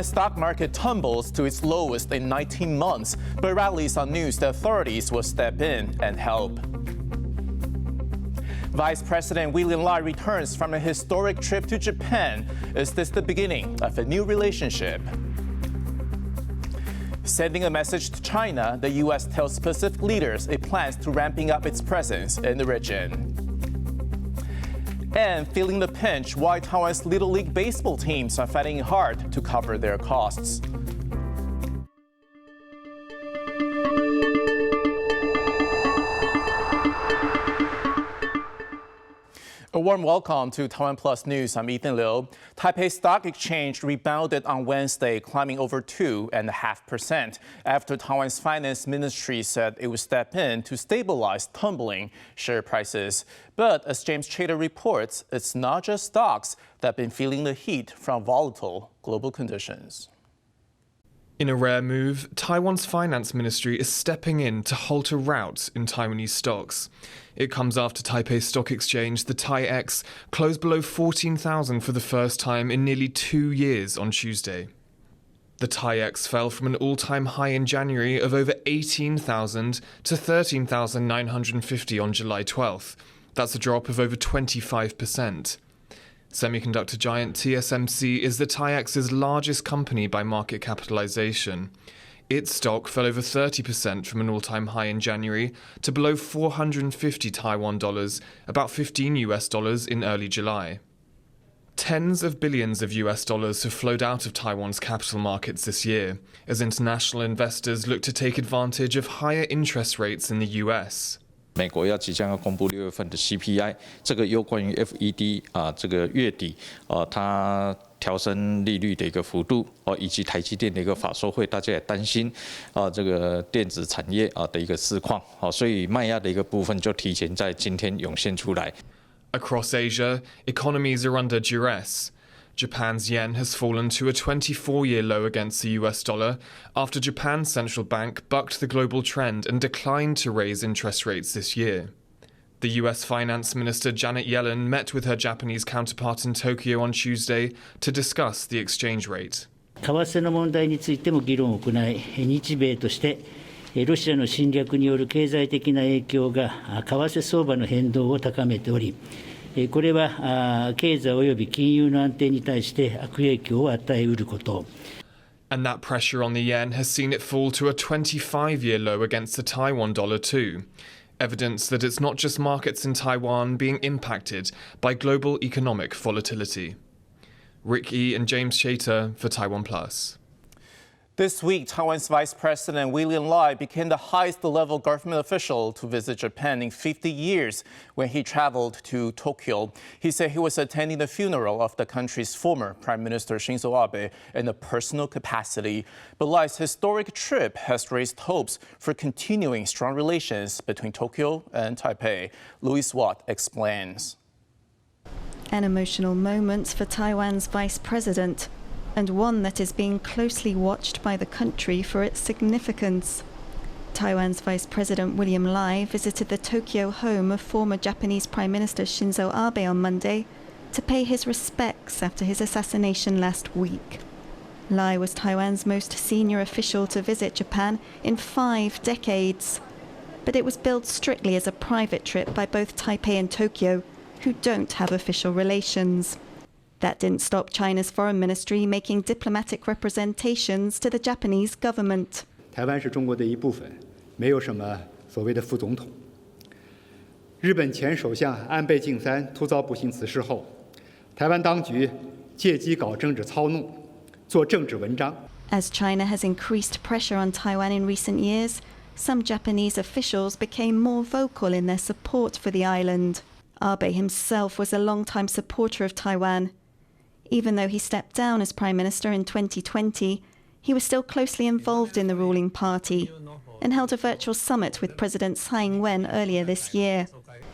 Taiwan's stock market tumbles to its lowest in 19 months, but rallies on news that authorities will step in and help. Vice President William Lai returns from a historic trip to Japan. Is this the beginning of a new relationship? Sending a message to China, the U.S. tells Pacific leaders it plans to ramping up its presence in the region. And feeling the pinch, why Taiwan's Little League baseball teams are fighting hard to cover their costs. A warm welcome to TaiwanPlus News. I'm Ethan Liu. Taipei Stock Exchange rebounded on Wednesday, climbing over 2.5% after Taiwan's finance ministry said it would step in to stabilize tumbling share prices. But as James Chater reports, it's not just stocks that have been feeling the heat from volatile global conditions. In a rare move, Taiwan's finance ministry is stepping in to halt a rout in Taiwanese stocks. It comes after Taipei Stock Exchange, the TAIEX, closed below 14,000 for the first time in nearly 2 years on Tuesday. The TAIEX fell from an all-time high in January of over 18,000 to 13,950 on July 12th. That's a drop of over 25%. Semiconductor giant TSMC is the TAIEX's largest company by market capitalization. Its stock fell over 30% from an all-time high in January to below 450 Taiwan dollars, about $15 in early July. Tens of billions of US dollars have flowed out of Taiwan's capital markets this year, as international investors look to take advantage of higher interest rates in the US. 美国即将要公布6月份的 CPI， 这个又关于 FED 这个月底它调升利率的一个幅度以及台积电的一个法说会，大家也担心这个电子产业的一个市况所以卖压的一个部分就提前在今天涌现出来。Across Asia, economies are under duress. Japan's yen has fallen to a 24-year low against the US dollar after Japan's central bank bucked the global trend and declined to raise interest rates this year. The US Finance Minister Janet Yellen met with her Japanese counterpart in Tokyo on Tuesday to discuss the exchange rate. 為替の問題についても議論を行い、日米としてロシアの侵略による経済的な影響が為替相場の変動を高めており、これは経済及び金融の安定に対して悪影響を与えうること。And that pressure on the yen has seen it fall to a 25-year low against the Taiwan dollar too. Evidence that it's not just markets in Taiwan being impacted by global economic volatility. Rick E. and James Chater for TaiwanPlus. This week, Taiwan's Vice President William Lai became the highest-level government official to visit Japan in 50 years when he traveled to Tokyo. He said he was attending the funeral of the country's former Prime Minister Shinzo Abe in a personal capacity. But Lai's historic trip has raised hopes for continuing strong relations between Tokyo and Taipei. Louis Watt explains. An emotional moment for Taiwan's vice president, and one that is being closely watched by the country for its significance. Taiwan's Vice President William Lai visited the Tokyo home of former Japanese Prime Minister Shinzo Abe on Monday to pay his respects after his assassination last week. Lai was Taiwan's most senior official to visit Japan in 5 decades, but it was billed strictly as a private trip by both Taipei and Tokyo, who don't have official relations. That didn't stop China's foreign ministry making diplomatic representations to the Japanese government. 台湾是中国的一部分，没有什么所谓的副总统。日本前首相安倍晋三突遭不幸辞世后，台湾当局借机搞政治操弄，做政治文章。As China has increased pressure on Taiwan in recent years, some Japanese officials became more vocal in their support for the island. Abe himself was a long-time supporter of Taiwan. Even though he stepped down as Prime Minister in 2020, he was still closely involved in the ruling party and held a virtual summit with President Tsai Ing-wen earlier this year.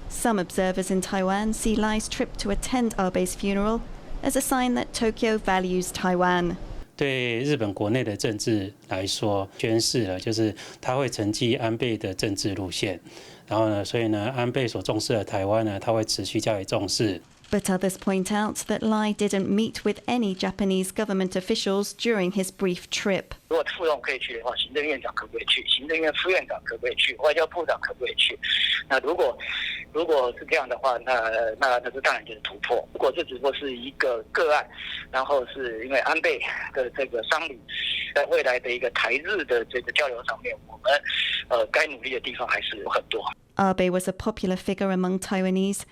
Some observers in Taiwan see Lai's trip to attend Abe's funeral as a sign that Tokyo values Taiwan. 对日本国内的政治来说，宣示了就是他会承继安倍的政治路线，然后呢，所以呢，安倍所重视的台湾呢，他会持续加以重视。But others point out that Lai didn't meet with any Japanese government officials during his brief trip. 如果副总可以去的话，行政院长可不可以去？行政院副院长可不可以去？外交部长可不可以去？那如果是这样的话，那这当然就是突破。如果这只不过是一个个案，然后是因为安倍的这个商旅，在未来的一个台日的这个交流上面，我们该努力的地方还是有很多。 Abe was a popular figure among Taiwanese,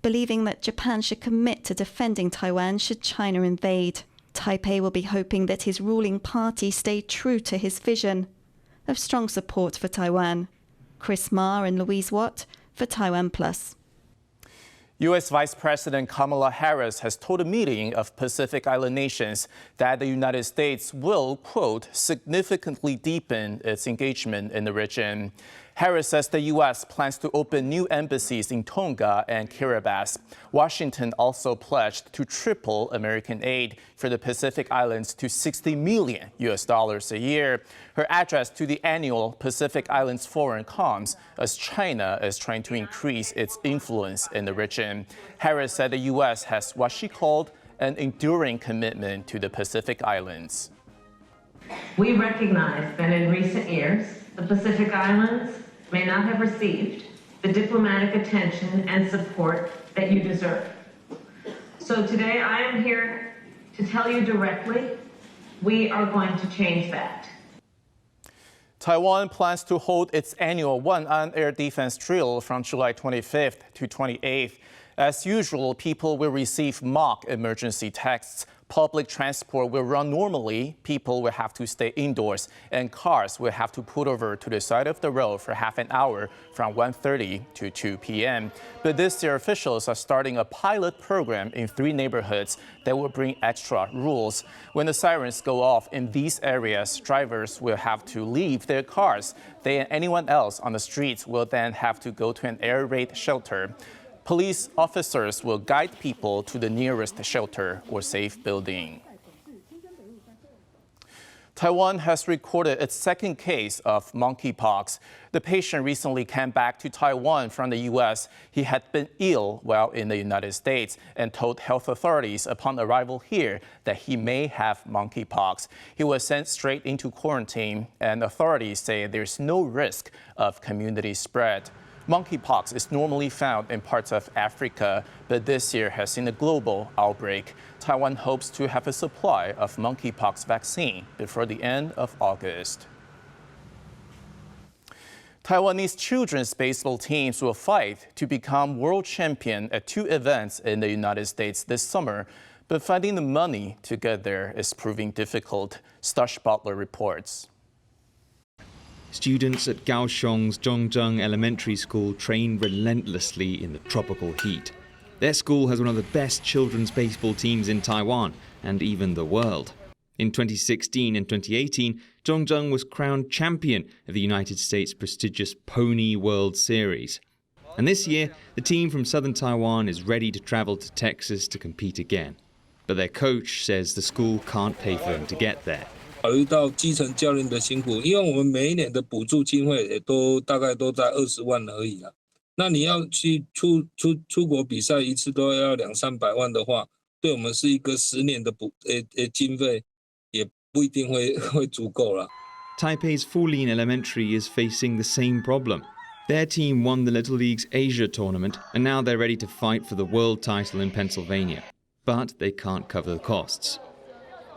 believing that Japan should commit to defending Taiwan should China invade. Taipei will be hoping that his ruling party stay true to his vision of strong support for Taiwan. Chris Ma and Louise Watt for TaiwanPlus. U.S. Vice President Kamala Harris has told a meeting of Pacific Island nations that the United States will, quote, significantly deepen its engagement in the region. Harris says the U.S. plans to open new embassies in Tonga and Kiribati. Washington also pledged to triple American aid for the Pacific Islands to $60 million a year. Her address to the annual Pacific Islands Forum comes as China is trying to increase its influence in the region. Harris said the U.S. has what she called an enduring commitment to the Pacific Islands. We recognize that in recent years, the Pacific Islands may not have received the diplomatic attention and support that you deserve. So today I am here to tell you directly, we are going to change that. Taiwan plans to hold its annual One-An Air Defense Drill from July 25th to 28th. As usual, people will receive mock emergency texts. Public transport will run normally, people will have to stay indoors, and cars will have to pull over to the side of the road for half an hour from 1:30 to 2 p.m. But this year, officials are starting a pilot program in 3 neighborhoods that will bring extra rules. When the sirens go off in these areas, drivers will have to leave their cars. They and anyone else on the streets will then have to go to an air raid shelter. Police officers will guide people to the nearest shelter or safe building. Taiwan has recorded its second case of monkeypox. The patient recently came back to Taiwan from the U.S. He had been ill while in the United States and told health authorities upon arrival here that he may have monkeypox. He was sent straight into quarantine, and authorities say there's no risk of community spread. Monkeypox is normally found in parts of Africa, but this year has seen a global outbreak. Taiwan hopes to have a supply of monkeypox vaccine before the end of August. Taiwanese children's baseball teams will fight to become world champion at 2 events in the United States this summer, but finding the money to get there is proving difficult. Stash Butler reports. Students at Kaohsiung's Zhongzheng Elementary School train relentlessly in the tropical heat. Their school has one of the best children's baseball teams in Taiwan and even the world. In 2016 and 2018, Zhongzheng was crowned champion of the United States' prestigious Pony World Series. And this year, the team from southern Taiwan is ready to travel to Texas to compete again. But their coach says the school can't pay for them to get there. 考虑到基层教练的辛苦，因为我们每一年的补助经费也都大概都在20万而已啦。那你要去出国比赛一次都要200-300万的话，对我们是一个10年的经费，也不一定会足够啦。Taipei's Fulin Elementary is facing the same problem. Their team won the Little Leagues Asia tournament, and now they're ready to fight for the world title in Pennsylvania. But they can't cover the costs.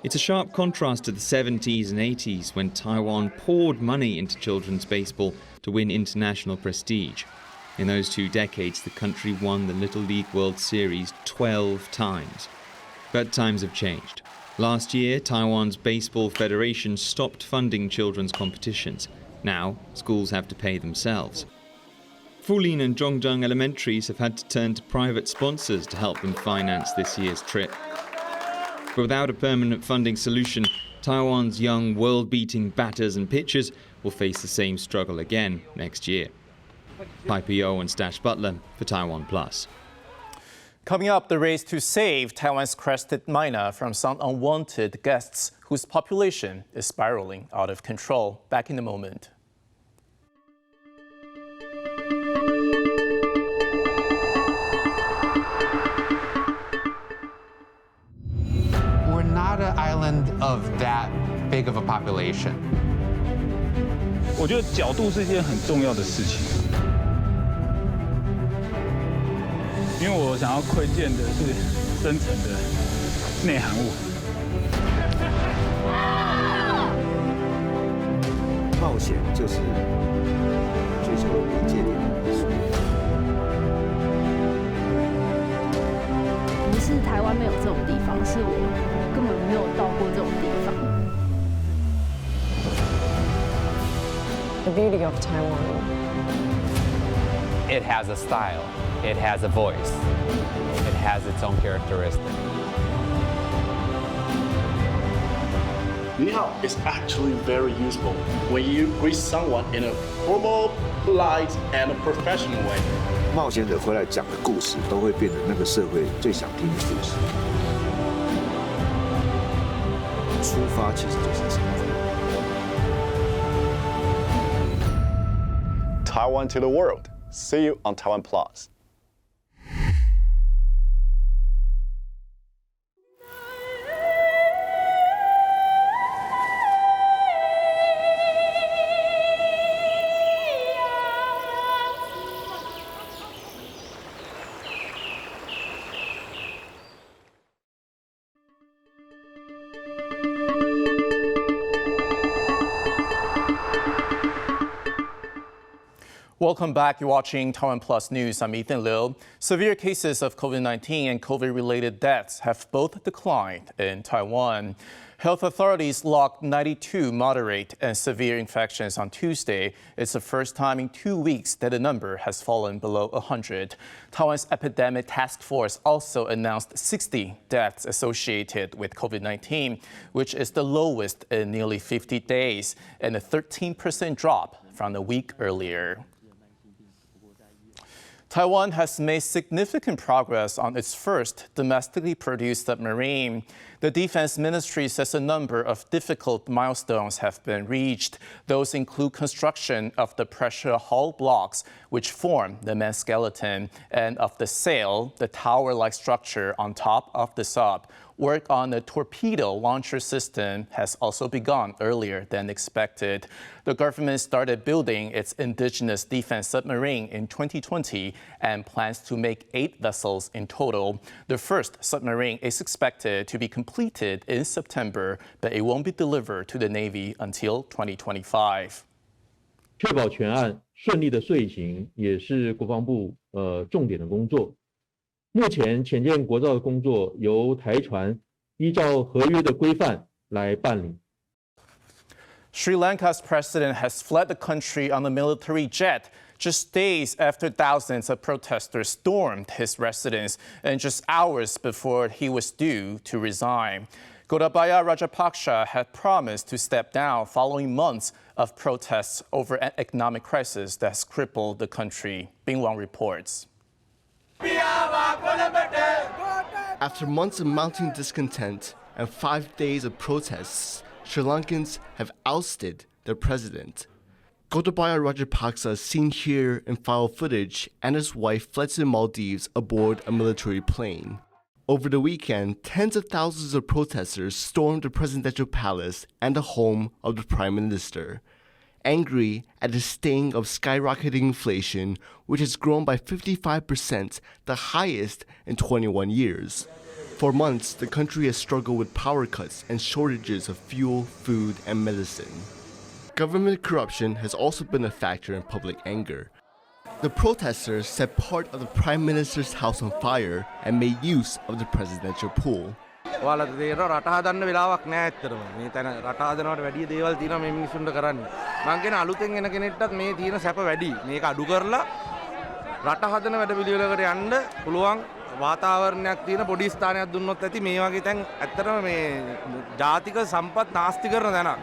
It's a sharp contrast to the 70s and 80s when Taiwan poured money into children's baseball to win international prestige. In those 2 decades, the country won the Little League World Series 12 times. But times have changed. Last year, Taiwan's Baseball Federation stopped funding children's competitions. Now, schools have to pay themselves. Fulin and Zhongzheng elementaries have had to turn to private sponsors to help them finance this year's trip. But without a permanent funding solution, Taiwan's young world-beating batters and pitchers will face the same struggle again next year. Piper Yo and Stash Butler for TaiwanPlus. Coming up, the race to save Taiwan's crested myna from some unwanted guests whose population is spiraling out of control. Back in a moment. of that big of a population. 我觉得角度是一件很重要的事情，因为我想要窥见的是深层的内涵物。冒险就是追求临界点的艺术。不是台湾没有这种地方，是我根本没有到过这种地方。The beauty of Taiwan. It has a style, it has a voice, it has its own characteristics. 你好 is actually very useful when you greet someone in a formal, polite, and professional way. 冒险者回来讲的故事，都会变成那个社会最想听的故事。出发其实就是成功。Taiwan to the world. See you on TaiwanPlus. Welcome back. You're watching TaiwanPlus News. I'm Ethan Liu. Severe cases of COVID-19 and COVID-related deaths have both declined in Taiwan. Health authorities logged 92 moderate and severe infections on Tuesday. It's the first time in 2 weeks that the number has fallen below 100. Taiwan's epidemic task force also announced 60 deaths associated with COVID-19, which is the lowest in nearly 50 days and a 13% drop from a week earlier. Taiwan has made significant progress on its first domestically produced submarine. The Defense Ministry says a number of difficult milestones have been reached. Those include construction of the pressure hull blocks, which form the main skeleton, and of the sail, the tower-like structure on top of the sub. Work on the torpedo launcher system has also begun earlier than expected. The government started building its indigenous defense submarine in 2020 and plans to make 8 vessels in total. The first submarine is expected to be completed in September, but it won't be delivered to the Navy until 2025. 确保全案顺利的遂行，也是国防部重点的工作。目前潜舰国造的工作由台船依照合约的规范来办理。Sri Lanka's president has fled the country on a military jet just days after thousands of protesters stormed his residence and just hours before he was due to resign. Gotabaya Rajapaksa had promised to step down following months of protests over an economic crisis that's crippled the country. Bing Wang reports. After months of mounting discontent and 5 days of protests, Sri Lankans have ousted their president. Gotabaya Rajapaksa is seen here in file footage, and his wife fled to the Maldives aboard a military plane. Over the weekend, tens of thousands of protesters stormed the presidential palace and the home of the prime minister, angry at the sting of skyrocketing inflation, which has grown by 55%, the highest in 21 years. For months, the country has struggled with power cuts and shortages of fuel, food, and medicine. Government corruption has also been a factor in public anger. The protesters set part of the prime minister's house on fire and made use of the presidential pool. වාතාවරණයක් තියෙන පොඩි ස්ථානයක් දුන්නොත් ඇති මේ වගේ තැන් ඇත්තටම මේ ජාතික සම්පත් නාස්ති කරන තැනක්.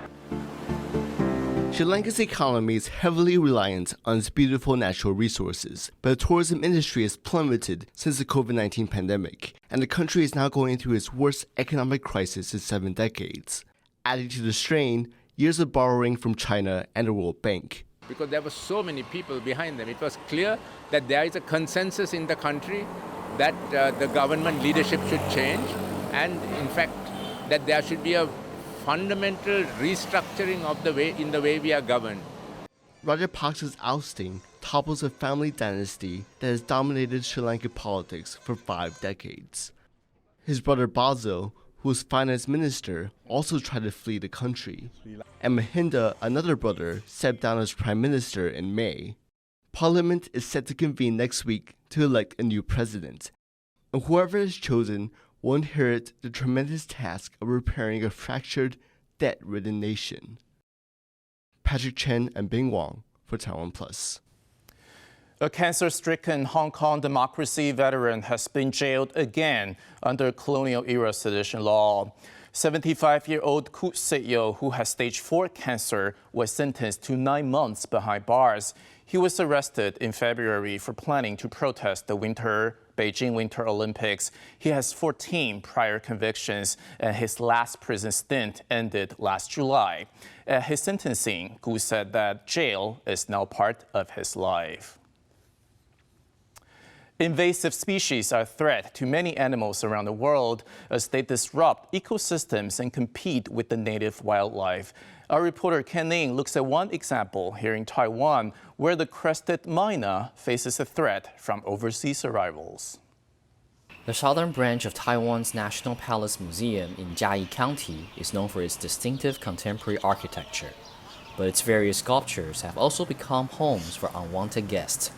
Sri Lanka's economy is heavily reliant on its beautiful natural resources, but the tourism industry has plummeted since the COVID-19 pandemic, and the country is now going through its worst economic crisis in 7 decades. Adding to the strain, years of borrowing from China and the World Bank. Because there were so many people behind them, it was clear that there is a consensus in the country that the government leadership should change, and in fact that there should be a fundamental restructuring of the way we are governed. Rajapaksa's ousting topples a family dynasty that has dominated Sri Lankan politics for 5 decades. His brother Basil, who was finance minister, also tried to flee the country. And Mahinda, another brother, stepped down as prime minister in May. Parliament is set to convene next week to elect a new president, and whoever is chosen will inherit the tremendous task of repairing a fractured, debt-ridden nation. Patrick Chen and Bing Wang for TaiwanPlus. A cancer-stricken Hong Kong democracy veteran has been jailed again under colonial-era sedition law. 75-year-old Koo Se-yo, who has stage 4 cancer, was sentenced to 9 months behind bars. He was arrested in February for planning to protest the Beijing Winter Olympics. He has 14 prior convictions, and his last prison stint ended last July. At his sentencing, Koo said that jail is now part of his life. Invasive species are a threat to many animals around the world as they disrupt ecosystems and compete with the native wildlife. Our reporter Ken Ning looks at one example here in Taiwan, where the crested myna faces a threat from overseas arrivals. The southern branch of Taiwan's National Palace Museum in Jiayi County is known for its distinctive contemporary architecture. But its various sculptures have also become homes for unwanted guests,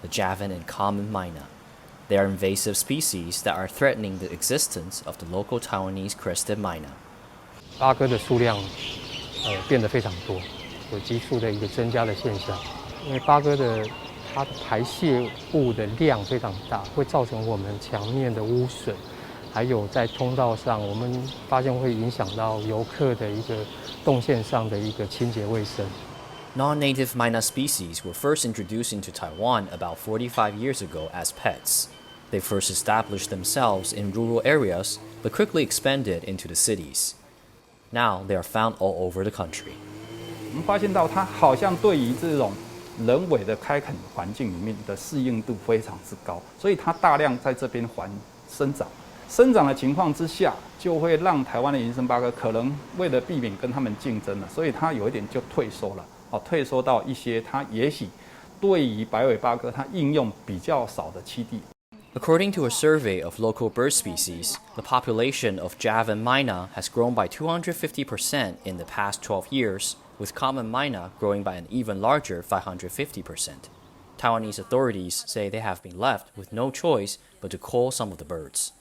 the Javan and common myna. They are invasive species that are threatening the existence of the local Taiwanese crested myna. 八哥的数量变得非常多，有急速的一个增加的现象。因为八哥的它的排泄物的量非常大，会造成我们墙面的污损，还有在通道上，我们发现会影响到游客的一个动线上的一个清洁卫生。 Non-native myna species were first introduced into Taiwan about 45 years ago as pets. They first established themselves in rural areas, but quickly expanded into the cities. Now they are found all over the country. 我们发现到它好像对于这种人为的开垦环境里面的适应度非常之高，所以它大量在这边生长。生长的情况之下，就会让台湾的野生八哥可能为了避免跟他们竞争了，所以它有一点就退缩了。 退缩到一些它也许对于白尾八哥它应用比较少的栖地。 According to a survey of local bird species, the population of Javan myna has grown by 250% in the past 12 years, with common myna growing by an even larger 550%. Taiwanese authorities say they have been left with no choice but to cull some of the birds.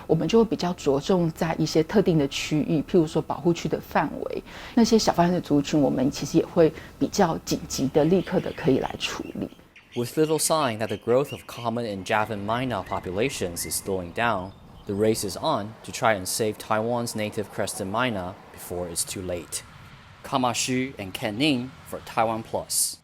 我们就会比较着重在一些特定的区域，譬如说保护区的范围，那些小范围的族群，我们其实也会比较紧急的、立刻的可以来处理。 With little sign that the growth of common and Javan myna populations is slowing down, the race is on to try and save Taiwan's native crested myna before it's too late. Kama Xu and Ken Ning for TaiwanPlus.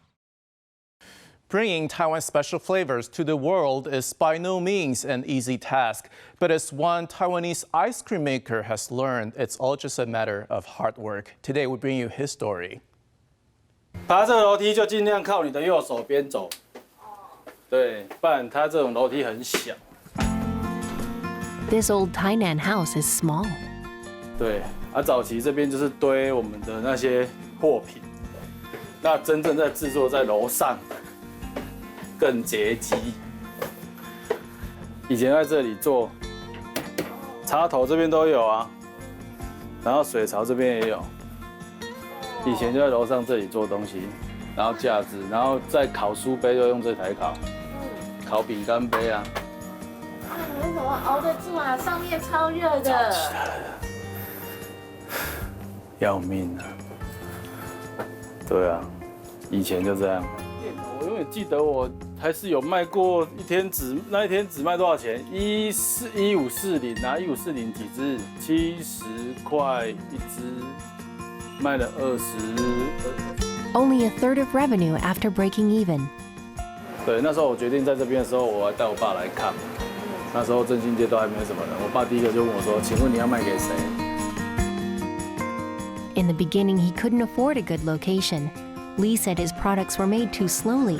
Bringing Taiwan's special flavors to the world is by no means an easy task, but as one Taiwanese ice cream maker has learned, it's all just a matter of hard work. Today we bring you his story. 爬这个楼梯就尽量靠你的右手边走，对，不然它这种楼梯很小。 This old Tainan house is small. 对，早期这边就是堆我们的那些货品，那真正在制作在楼上。 更接机。以前在这里做，插头这边都有啊，然后水槽这边也有。以前就在楼上这里做东西，然后架子，然后再烤书杯就用这台烤，烤饼干杯啊。为什么熬得住啊？上面超热的。起来了，要命啊！对啊，以前就这样。 我永远记得我还是有卖过一天那一天只卖多少钱？1540啊，1540几只，70块一只，卖了20。Only a third of revenue after breaking even. 对，那时候我决定在这边的时候，我还带我爸来看。那时候振兴街都还没有什么人，我爸第一个就问我说：“请问你要卖给谁？” In the beginning, he couldn't afford a good location. Lee said his products were made too slowly.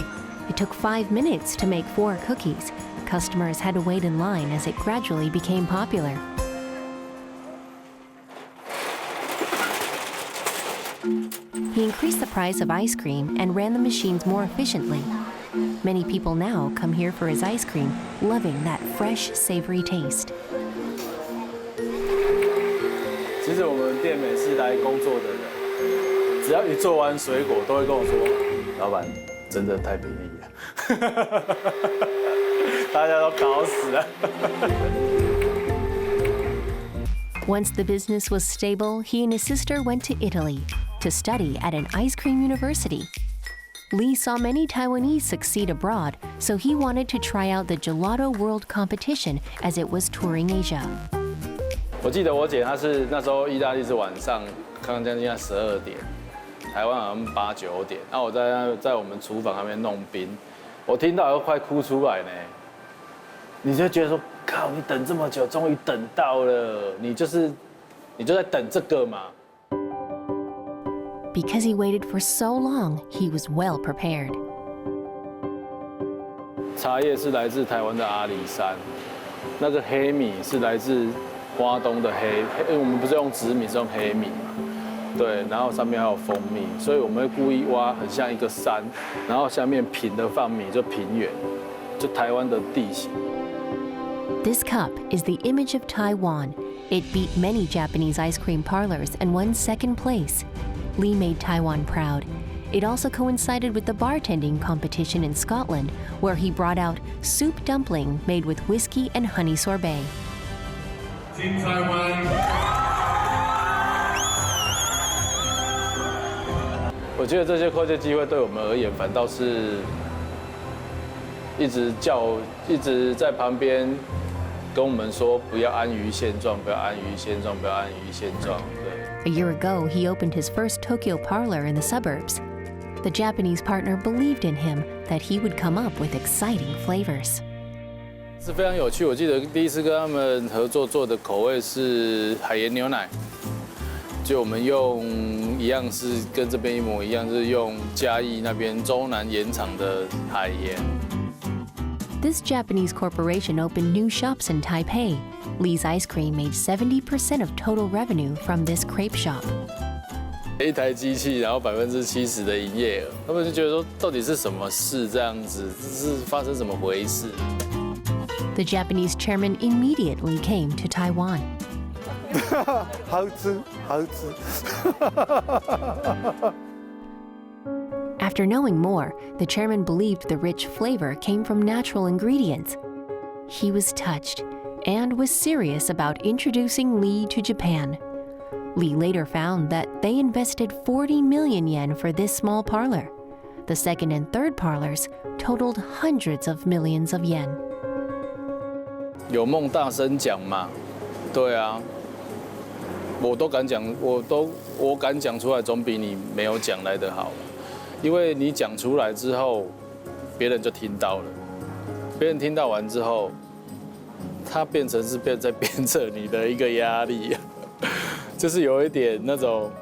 It took 5 minutes to make 4 cookies. Customers had to wait in line as it gradually became popular. He increased the price of ice cream and ran the machines more efficiently. Many people now come here for his ice cream, loving that fresh, savory taste. 其实我们店每次来工作的人，只要一做完水果，都会跟我说：“老板，真的太便宜了。”大家都搞死了。Once the business was stable, he and his sister went to Italy to study at an ice cream university. Lee saw many Taiwanese succeed abroad, so he wanted to try out the Gelato World competition as it was touring Asia. 我记得我姐她是那时候意大利是晚上，刚将近12点，台湾好像8、9点。那我在我们厨房那边弄冰，我听到都快哭出来呢。你就觉得说，靠，你等这么久，终于等到了，你就在等这个嘛。Because he waited for so long, he was well prepared. 茶叶是来自台湾的阿里山，那个黑米是来自花东的黑，因为我们不是用紫米，是用黑米嘛。对，然后上面还有蜂蜜，所以我们会故意挖很像一个山，然后下面平的放米，就平原，就台湾的地形。This cup is the image of Taiwan. It beat many Japanese ice cream parlors and won second place. Lee made Taiwan proud. It also coincided with the bartending competition in Scotland, where he brought out soup dumpling made with whiskey and honey sorbet. Team Taiwan. 我觉得这些科技机会对我们而言，反倒是一直在旁边跟我们说不要安于现状，不要安于现状，不要安于现状。对。A year ago, he opened his first Tokyo parlor in the suburbs. The Japanese partner believed in him that he would come up with exciting flavors. 是非常有趣。我记得第一次跟他们合作做的口味是海盐牛奶，就我们用一样是跟这边一模一样，是用嘉义那边中南盐场的海盐。This Japanese corporation opened new shops in Taipei. Lee's ice cream made 70% of total revenue from this crepe shop. 一台机器，然后70%的营业额，他们就觉得说，到底是什么事这样子，这是发生什么回事？ The Japanese chairman immediately came to Taiwan. 好吃，好吃。After knowing more, the chairman believed the rich flavor came from natural ingredients. He was touched and was serious about introducing Lee to Japan. Lee later found that they invested 40 million yen for this small parlor. The second and third parlors totaled hundreds of millions of yen. 有梦大声讲嘛，对啊，我都敢讲，我敢讲出来，总比你没有讲来的好。因为你讲出来之后，别人就听到了，别人听到完之后，它变成是在鞭策你的一个压力，就是有一点那种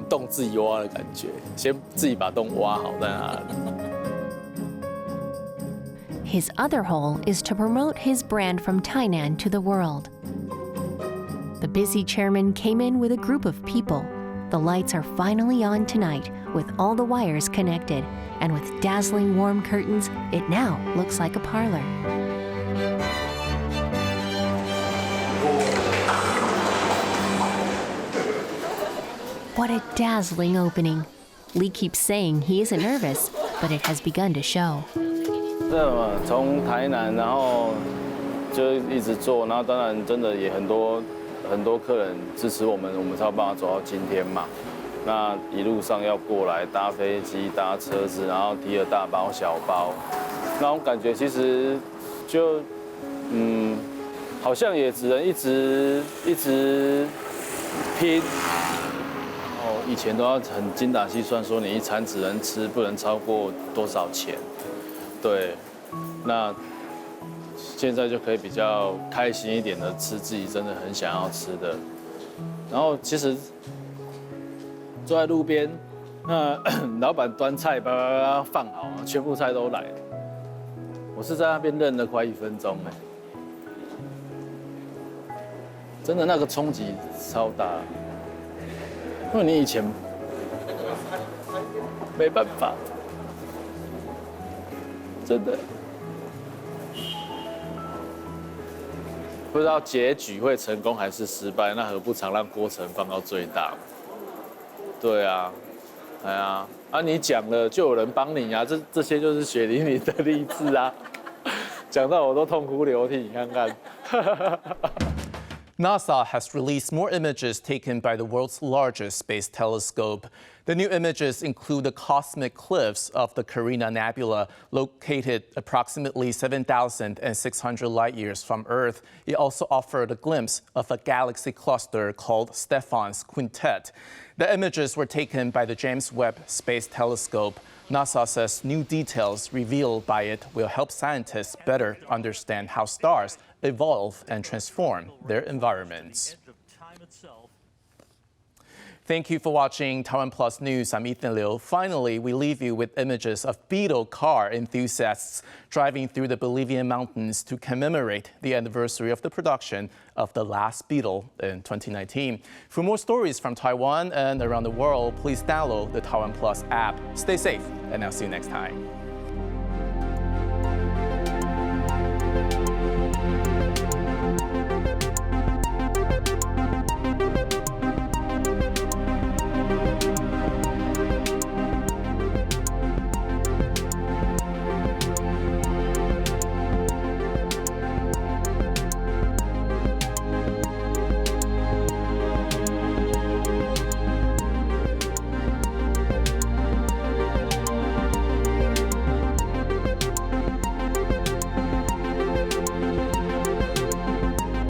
洞自己挖的感觉，先自己把洞挖好在那里。His other goal is to promote his brand from Tainan to the world. The busy chairman came in with a group of people. The lights are finally on tonight, with all the wires connected, and with dazzling warm curtains, it now looks like a parlor. What a dazzling opening. Lee keeps saying he isn't nervous, but it has begun to show. 对嘛，从台南，然后就一直做，然后当然真的也很多客人支持我们才有办法走到今天嘛。那一路上要过来搭飞机、搭车子，然后提了大包小包，那种感觉其实就好像也只能一直拼。哦，以前都要很精打细算，说你一餐只能吃，不能超过多少钱。对，那现在就可以比较开心一点的吃自己真的很想要吃的。然后其实坐在路边，那老板端菜把放好，全部菜都来了。我是在那边愣了快1分钟哎，真的那个冲击超大，因为你以前没办法，真的不知道结局会成功还是失败，那何不常让过程放到最大？对啊，哎呀，你讲了就有人帮你啊，这些就是血淋淋的励志啊，讲到我都痛哭流涕，你看看。NASA has released more images taken by the world's largest space telescope. The new images include the cosmic cliffs of the Carina Nebula, located approximately 7,600 light years from Earth. It also offered a glimpse of a galaxy cluster called Stephan's Quintet. The images were taken by the James Webb Space Telescope. NASA says new details revealed by it will help scientists better understand how stars evolve and transform their environments. Thank you for watching TaiwanPlus News. I'm Ethan Liu. Finally, we leave you with images of beetle car enthusiasts driving through the Bolivian mountains to commemorate the anniversary of the production of the last beetle in 2019. For more stories from Taiwan and around the world, please download the TaiwanPlus app. Stay safe, and I'll see you next time.